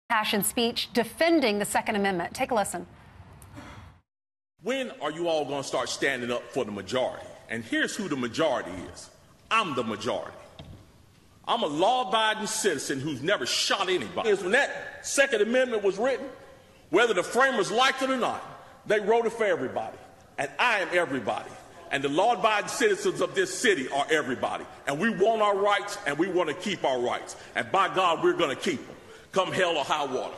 Passion speech defending the Second Amendment. Take a listen. When are you all going to start standing up for the majority? And here's who the majority is. I'm the majority. I'm a law-abiding citizen who's never shot anybody. When that Second Amendment was written, whether the framers liked it or not, they wrote it for everybody. And I am everybody. And the law-abiding citizens of this city are everybody. And we want our rights, and we want to keep our rights. And by God, we're going to keep them, come hell or high water.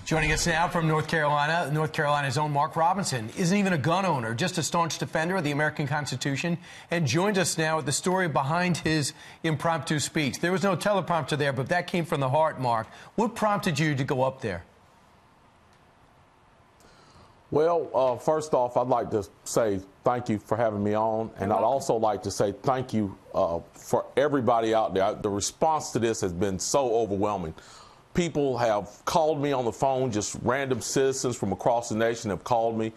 Joining us now from North Carolina's own Mark Robinson isn't even a gun owner, just a staunch defender of the American Constitution, and joined us now with the story behind his impromptu speech. There was no teleprompter there, but that came from the heart, Mark. What prompted you to go up there? Well, first off, I'd like to say thank you for having me on, and I'd also like to say thank you for everybody out there. The response to this has been so overwhelming. People have called me on the phone, just random citizens from across the nation have called me,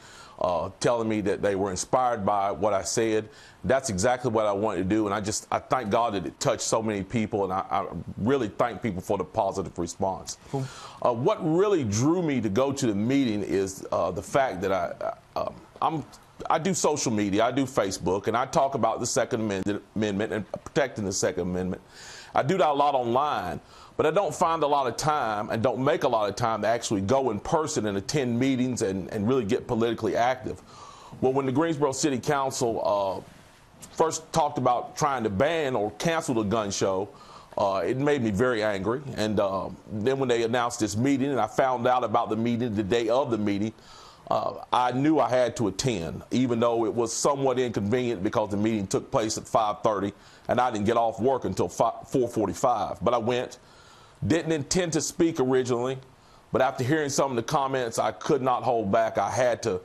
telling me that they were inspired by what I said. That's exactly what I wanted to do, and I thank God that it touched so many people, and I really thank people for the positive response. Cool. What really drew me to go to the meeting is the fact that I do social media, I do Facebook, and I talk about the Second Amendment and protecting the Second Amendment. I do that a lot online, but I don't find a lot of time and don't make a lot of time to actually go in person and attend meetings and really get politically active. Well, when the Greensboro City Council first talked about trying to ban or cancel the gun show, it made me very angry. And then when they announced this meeting and I found out about the meeting the day of the meeting, I knew I had to attend, even though it was somewhat inconvenient because the meeting took place at 5:30 and I didn't get off work until 4:45. But I went. Didn't intend to speak originally, but after hearing some of the comments, I could not hold back. I had to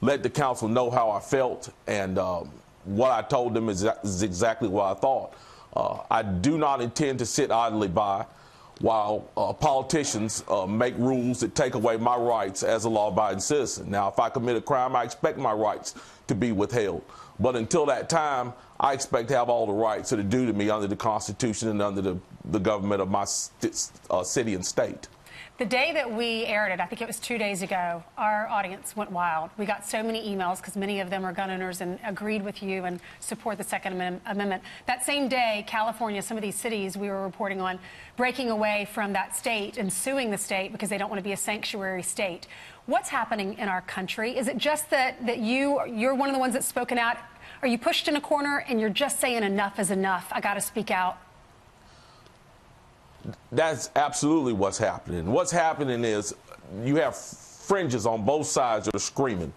let the council know how I felt, and what I told them is exactly what I thought. I do not intend to sit idly by while politicians make rules that take away my rights as a law-abiding citizen. Now, if I commit a crime, I expect my rights to be withheld. But until that time, I expect to have all the rights that are due to me under the Constitution and under the government of my city and state. The day that we aired it, I think it was 2 days ago, our audience went wild. We got so many emails because many of them are gun owners and agreed with you and support the Second Amendment. That same day, California, some of these cities we were reporting on, breaking away from that state and suing the state because they don't want to be a sanctuary state. What's happening in our country? Is it just that you're one of the ones that's spoken out? Are you pushed in a corner and you're just saying enough is enough? I got to speak out. That's absolutely what's happening. What's happening is you have fringes on both sides that are screaming,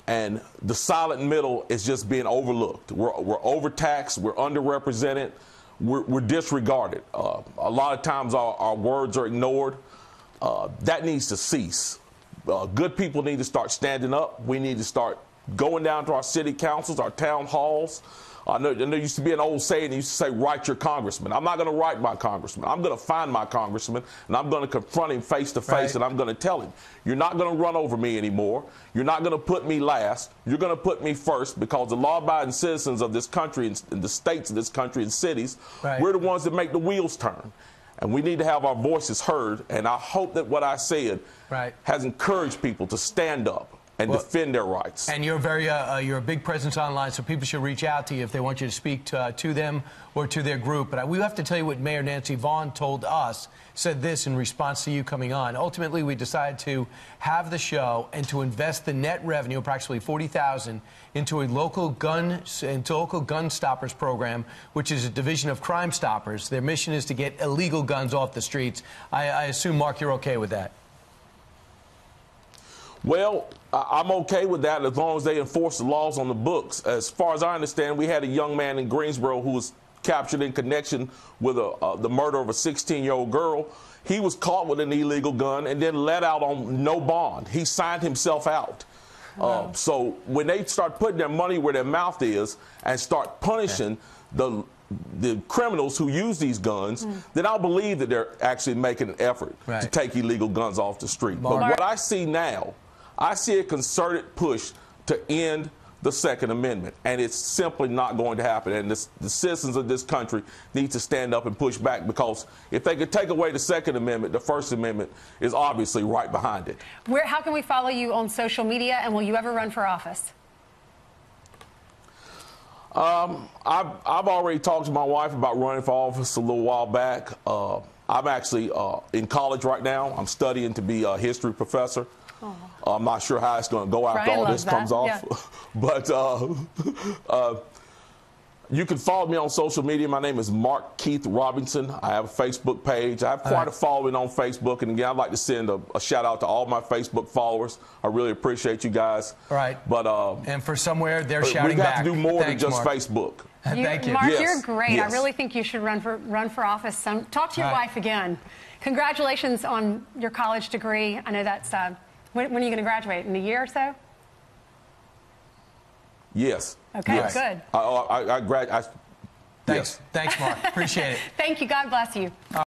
and the silent middle is just being overlooked. We're overtaxed, we're underrepresented, we're disregarded. A lot of times our words are ignored. That needs to cease. Good people need to start standing up. We need to start going down to our city councils, our town halls. I know there used to be an old saying that used to say, write your congressman. I'm not going to write my congressman. I'm going to find my congressman, and I'm going to confront him face to face, and I'm going to tell him, you're not going to run over me anymore. You're not going to put me last. You're going to put me first, because the law-abiding citizens of this country and the states of this country and cities, we're the ones that make the wheels turn. And we need to have our voices heard, and I hope that what I said has encouraged people to stand up and defend their rights. And you're you're a big presence online, so people should reach out to you if they want you to speak to them or to their group. But we have to tell you what Mayor Nancy Vaughn told us, said this in response to you coming on. Ultimately, we decided to have the show and to invest the net revenue, approximately $40,000, into a local gun stoppers program, which is a division of Crime Stoppers. Their mission is to get illegal guns off the streets. I assume, Mark, you're okay with that. Well, I'm okay with that as long as they enforce the laws on the books. As far as I understand, we had a young man in Greensboro who was captured in connection with the murder of a 16-year-old girl. He was caught with an illegal gun and then let out on no bond. He signed himself out. Wow. So when they start putting their money where their mouth is and start punishing the criminals who use these guns, then I'll believe that they're actually making an effort to take illegal guns off the street. But what I see now, I see a concerted push to end the Second Amendment, and it's simply not going to happen. And the citizens of this country need to stand up and push back, because if they could take away the Second Amendment, the First Amendment is obviously right behind it. How can we follow you on social media, and will you ever run for office? I've already talked to my wife about running for office a little while back. I'm actually in college right now. I'm studying to be a history professor. I'm not sure how it's going to go after Brian all loves this comes that. off. But you can follow me on social media. My name is Mark Keith Robinson. I have a Facebook page. I have quite a following on Facebook. And again, I'd like to send a shout out to all my Facebook followers. I really appreciate you guys. All right. But and for somewhere, they're shouting we back. have to do more than just Mark. Facebook. Thank you. Mark, Yes. you're great. Yes. I really think you should run for office. Talk to your All right. wife again. Congratulations on your college degree. I know that's when are you going to graduate? In a year or so? Yes. Okay, Yes. good. I Thanks. Yes. Thanks, Mark. Appreciate it. Thank you. God bless you.